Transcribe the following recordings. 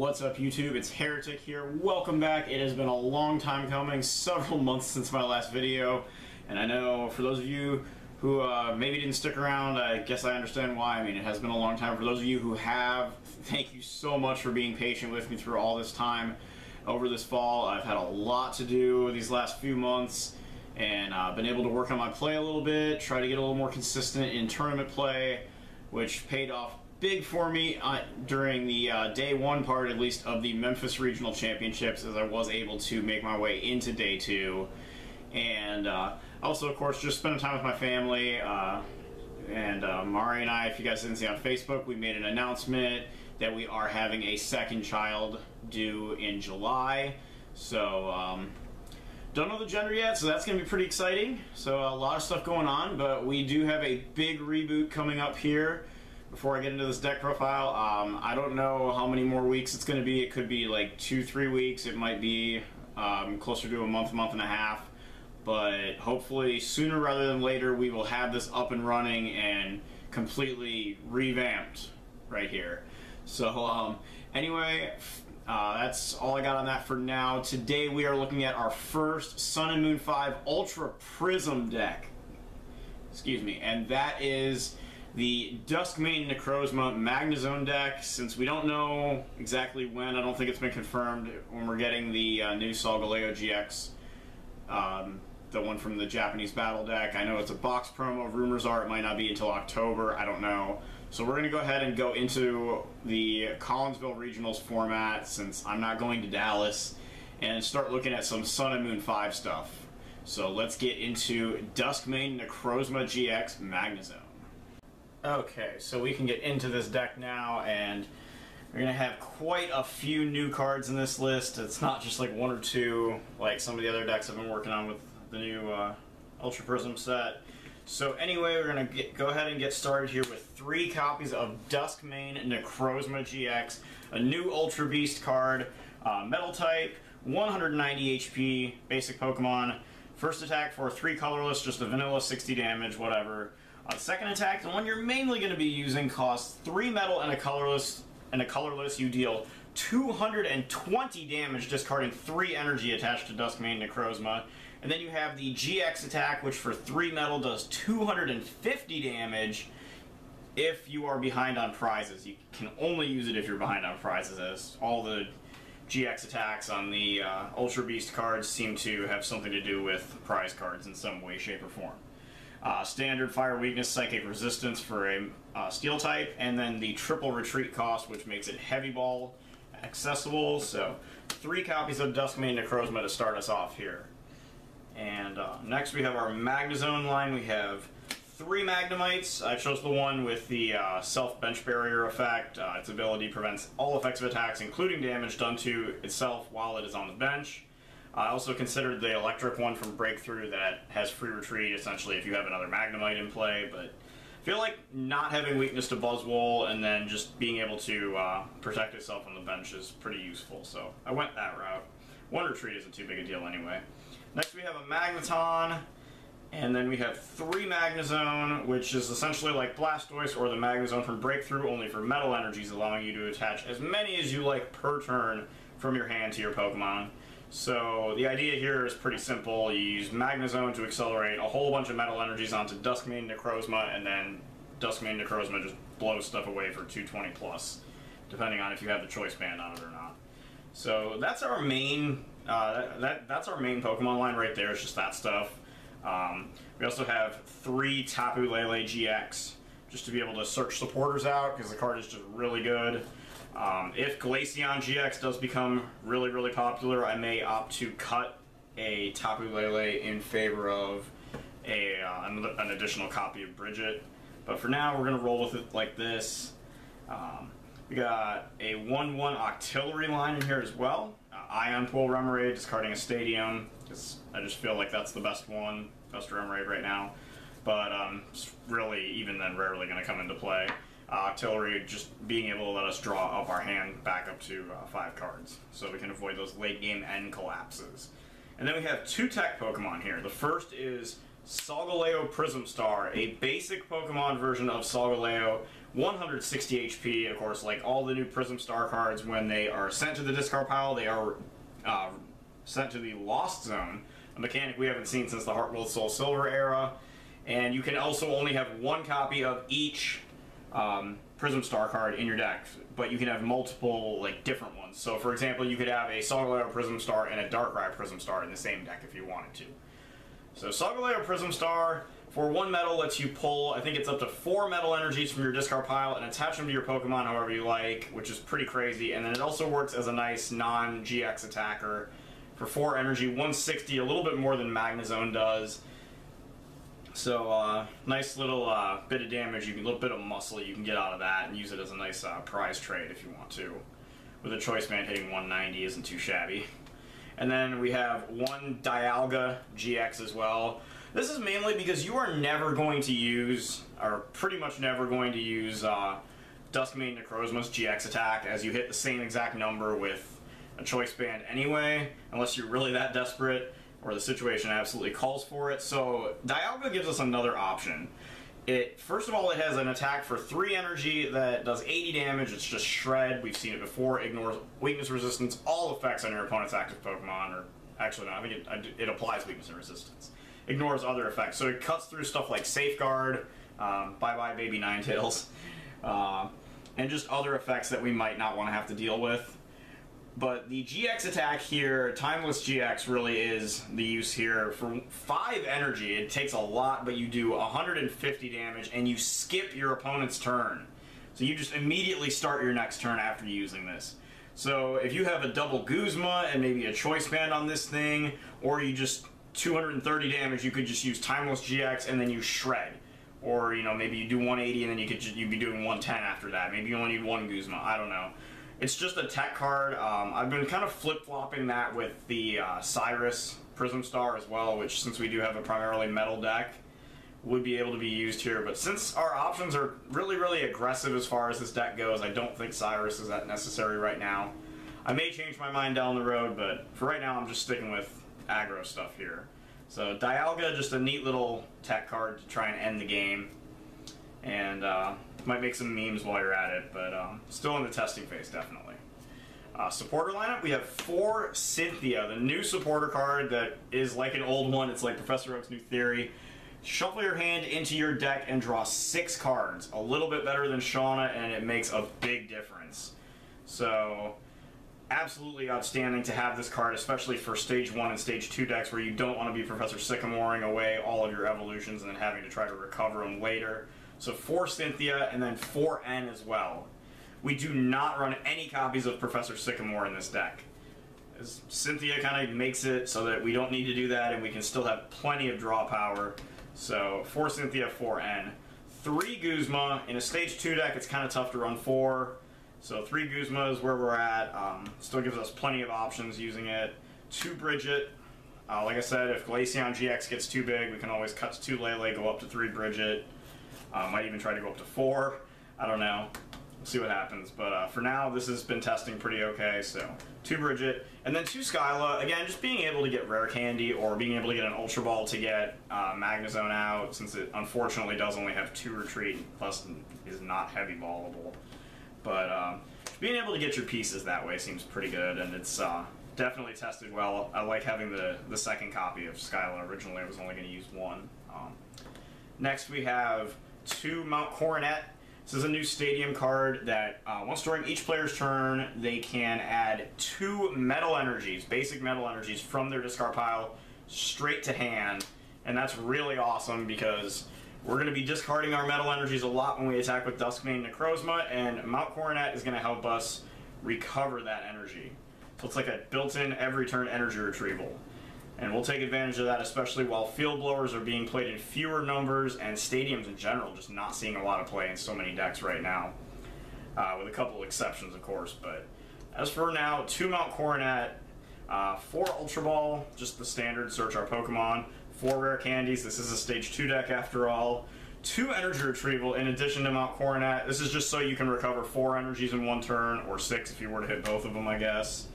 What's up, YouTube? It's Heretic here. Welcome back. It has been a long time coming, several months since my last video, and I know for those of you who maybe didn't stick around, I guess I understand why. I mean, it has been a long time. For those of you who have, thank you so much for being patient with me through all this time over this fall. I've had a lot to do these last few months, and been able to work on my play a little bit, try to get a little more consistent in tournament play, which paid off big for me during the day one part, at least, of the Memphis Regional Championships, as I was able to make my way into day two. And also, of course, just spending time with my family. And Mari and I, if you guys didn't see on Facebook, we made an announcement that we are having a second child due in July. So, don't know the gender yet, so that's going to be pretty exciting. So a lot of stuff going on, but we do have a big reboot coming up here. Before I get into this deck profile, I don't know how many more weeks it's going to be. It could be like 2-3 weeks. It might be closer to a month and a half. But hopefully sooner rather than later, we will have this up and running and completely revamped right here. So anyway, that's all I got on that for now. Today we are looking at our first Sun and Moon 5 Ultra Prism deck. Excuse me. And that is the Dusk Mane Necrozma-Magnezone deck. Since we don't know exactly when, I don't think it's been confirmed when we're getting the new Solgaleo-GX, the one from the Japanese battle deck. I know it's a box promo. Rumors are it might not be until October. I don't know. So we're going to go ahead and go into the Collinsville Regionals format, since I'm not going to Dallas, and start looking at some Sun and Moon 5 stuff. So let's get into Dusk Mane Necrozma-GX Magnezone. Okay, so we can get into this deck now, and we're going to have quite a few new cards in this list. It's not just like one or two, like some of the other decks I've been working on with the new Ultra Prism set. So anyway, we're going to go ahead and get started here with 3 copies of Dusk Mane Necrozma-GX, a new Ultra Beast card, Metal type, 190 HP, basic Pokemon. First attack for 3 colorless, just a vanilla 60 damage, whatever. Second attack, the one you're mainly going to be using, costs 3 metal and a colorless. You deal 220 damage, discarding 3 energy attached to Dusk Mane Necrozma. And then you have the GX attack, which for 3 metal does 250 damage if you are behind on prizes. You can only use it if you're behind on prizes, as all the GX attacks on the Ultra Beast cards seem to have something to do with prize cards in some way, shape, or form. Standard Fire Weakness, Psychic Resistance for a Steel type, and then the triple retreat cost, which makes it Heavy Ball accessible. So 3 copies of Dusk Mane Necrozma to start us off here. And next we have our Magnezone line. We have 3 Magnemites. I chose the one with the self-bench barrier effect. Its ability prevents all effective attacks, including damage done to itself while it is on the bench. I also considered the electric one from Breakthrough that has free retreat, essentially, if you have another Magnemite in play, but I feel like not having weakness to Buzzwole and then just being able to protect itself on the bench is pretty useful, so I went that route. 1 retreat isn't too big a deal anyway. Next we have a Magneton, and then we have 3 Magnezone, which is essentially like Blastoise or the Magnezone from Breakthrough, only for metal energies, allowing you to attach as many as you like per turn from your hand to your Pokemon. So the idea here is pretty simple. You use Magnezone to accelerate a whole bunch of metal energies onto Dusk Mane Necrozma, and then Dusk Mane Necrozma just blows stuff away for 220 plus, depending on if you have the choice band on it or not. So that's our main that's our main Pokemon line right there. It's just that stuff. We also have 3 Tapu Lele GX, just to be able to search supporters out, because the card is just really good. If Glaceon GX does become really popular, I may opt to cut a Tapu Lele in favor of an additional copy of Bridget. But for now, we're going to roll with it like this. We got a 1/1 Octillery line in here as well. Ion Pool Remoraid, discarding a Stadium, because I just feel like that's the best one, best Remoraid right now. But it's really, even then, rarely going to come into play. Octillery just being able to let us draw up our hand back up to 5 cards, so we can avoid those late game end collapses. And then we have 2 tech Pokemon here. The first is Solgaleo Prism Star, a basic Pokemon version of Solgaleo, 160 HP. Of course, like all the new Prism Star cards, when they are sent to the discard pile, they are sent to the Lost Zone, a mechanic we haven't seen since the Heart Gold Soul Silver era. And you can also only have one copy of each Prism Star card in your deck, but you can have multiple, like, different ones. So, for example, you could have a Solgaleo Prism Star and a Darkrai Prism Star in the same deck if you wanted to. So, Solgaleo Prism Star, for 1 metal, lets you pull, I think it's up to 4 metal energies from your discard pile and attach them to your Pokemon however you like, which is pretty crazy. And then it also works as a nice non-GX attacker for 4 energy, 160, a little bit more than Magnezone does. So, nice little bit of damage, a little bit of muscle you can get out of that and use it as a nice prize trade if you want to. With a Choice Band hitting 190 isn't too shabby. And then we have 1 Dialga GX as well. This is mainly because you are never going to use, or pretty much never going to use, Dusk Mane Necrozma's GX attack, as you hit the same exact number with a Choice Band anyway, unless you're really that desperate or the situation absolutely calls for it. So Dialga gives us another option. First of all, it has an attack for 3 energy that does 80 damage. It's just Shred. We've seen it before. Ignores weakness resistance, all effects on your opponent's active Pokemon. Or actually, no, I think it applies weakness and resistance. Ignores other effects. So it cuts through stuff like Safeguard, bye-bye Baby Ninetales, and just other effects that we might not want to have to deal with. But the GX attack here, Timeless GX, really is the use here. For 5 energy, it takes a lot, but you do 150 damage, and you skip your opponent's turn. So you just immediately start your next turn after using this. So if you have a double Guzma and maybe a Choice Band on this thing, or you just 230 damage, you could just use Timeless GX and then you Shred. Or, you know, maybe you do 180 and then you'd be doing 110 after that. Maybe you only need 1 Guzma, I don't know. It's just a tech card. I've been kind of flip-flopping that with the Cyrus Prism Star as well, which, since we do have a primarily metal deck, would be able to be used here. But since our options are really, really aggressive as far as this deck goes, I don't think Cyrus is that necessary right now. I may change my mind down the road, but for right now I'm just sticking with aggro stuff here. So Dialga, just a neat little tech card to try and end the game. And might make some memes while you're at it, but still in the testing phase, definitely. Supporter lineup, we have 4 Cynthia, the new supporter card that is like an old one. It's like Professor Oak's New Theory. Shuffle your hand into your deck and draw 6 cards. A little bit better than Shauna, and it makes a big difference. So, absolutely outstanding to have this card, especially for Stage 1 and Stage 2 decks where you don't want to be Professor Sycamoring away all of your evolutions and then having to try to recover them later. So 4 Cynthia, and then 4 N as well. We do not run any copies of Professor Sycamore in this deck. As Cynthia kind of makes it so that we don't need to do that, and we can still have plenty of draw power. So 4 Cynthia, 4 N. 3 Guzma. In a Stage 2 deck, it's kind of tough to run 4. So 3 Guzma is where we're at. Still gives us plenty of options using it. 2 Bridget. Like I said, if Glaceon GX gets too big, we can always cut to 2 Lele, go up to 3 Bridget. Might even try to go up to 4. I don't know. We'll see what happens. But for now, this has been testing pretty okay. So 2 Bridget. And then 2 Skyla. Again, just being able to get Rare Candy or being able to get an Ultra Ball to get Magnezone out, since it unfortunately does only have 2 Retreat, plus is not heavy ballable. But being able to get your pieces that way seems pretty good, and it's definitely tested well. I like having the second copy of Skyla. Originally, I was only going to use 1. Next, we have 2 Mount Coronet. This is a new stadium card that once during each player's turn, they can add 2 metal energies, basic metal energies, from their discard pile straight to hand. And that's really awesome because we're going to be discarding our metal energies a lot when we attack with Dusk Mane Necrozma, and Mount Coronet is going to help us recover that energy. So it's like a built-in every turn energy retrieval. And we'll take advantage of that, especially while Field Blowers are being played in fewer numbers, and Stadiums in general just not seeing a lot of play in so many decks right now. With a couple exceptions, of course. But as for now, 2 Mount Coronet, 4 Ultra Ball, just the standard search our Pokemon, 4 Rare Candies. This is a Stage 2 deck after all. 2 Energy Retrieval in addition to Mount Coronet. This is just so you can recover 4 energies in 1 turn, or 6 if you were to hit both of them, I guess.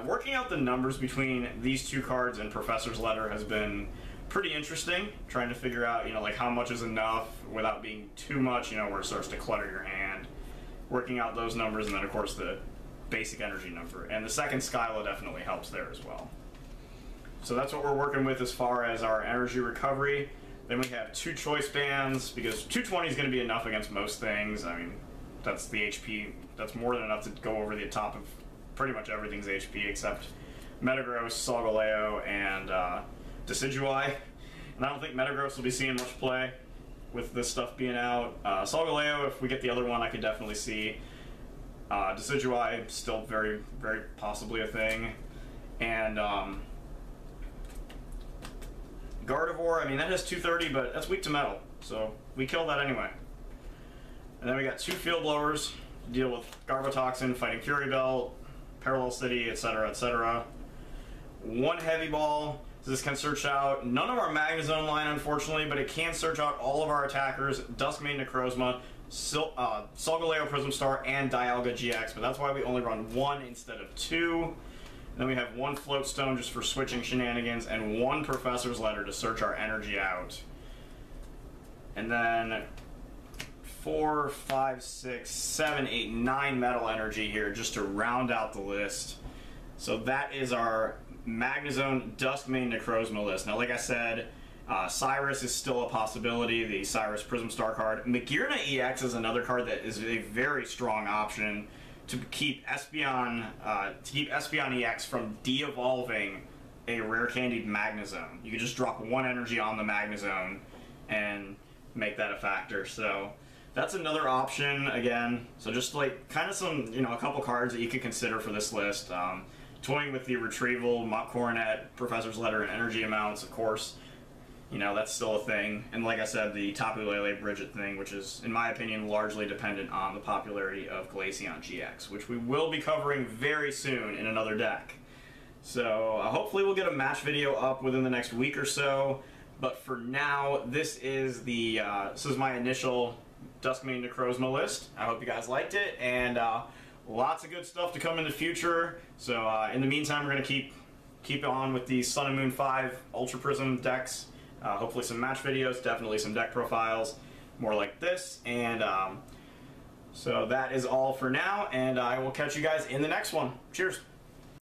Working out the numbers between these 2 cards and Professor's Letter has been pretty interesting, trying to figure out, like how much is enough without being too much, where it starts to clutter your hand. Working out those numbers, and then of course the basic energy number. And the second Skyla definitely helps there as well. So that's what we're working with as far as our energy recovery. Then we have 2 choice bands, because 220 is going to be enough against most things. I mean, that's the HP, that's more than enough to go over the top of pretty much everything's HP except Metagross, Solgaleo, and Decidueye. And I don't think Metagross will be seeing much play with this stuff being out. Solgaleo, if we get the other one, I could definitely see. Decidueye, still very, very possibly a thing. And Gardevoir, I mean, that has 230, but that's weak to metal, so we kill that anyway. And then we got 2 field blowers to deal with Garbotoxin, Fighting Fury Belt, Parallel City, etc., etc. 1 heavy ball. So this can search out none of our Magnezone line, unfortunately, but it can search out all of our attackers: Dusk Mane Necrozma, Solgaleo Prism Star, and Dialga GX. But that's why we only run 1 instead of 2. Then we have 1 Float Stone just for switching shenanigans, and 1 Professor's Letter to search our energy out. And then 4, 5, 6, 7, 8, 9 metal energy here just to round out the list. So that is our Magnezone Dusk Mane Necrozma list. Now, like I said, Cyrus is still a possibility, the Cyrus Prism Star card. Magearna EX is another card that is a very strong option to keep Espeon EX from de-evolving a rare candied Magnezone. You can just drop 1 energy on the Magnezone and make that a factor. So that's another option again. So just like kind of some, a couple cards that you could consider for this list. Toying with the Retrieval, Mott Coronet, Professor's Letter, and energy amounts, of course. That's still a thing. And like I said, the Tapu Lele Bridget thing, which is, in my opinion, largely dependent on the popularity of Glaceon GX, which we will be covering very soon in another deck. So hopefully we'll get a match video up within the next week or so. But for now, this is my initial Dusk Mane Necrozma list. I hope you guys liked it, and lots of good stuff to come in the future. So in the meantime, we're going to keep on with the Sun and Moon 5 Ultra Prism decks. Hopefully some match videos, definitely some deck profiles, more like this. And so that is all for now, and I will catch you guys in the next one. Cheers!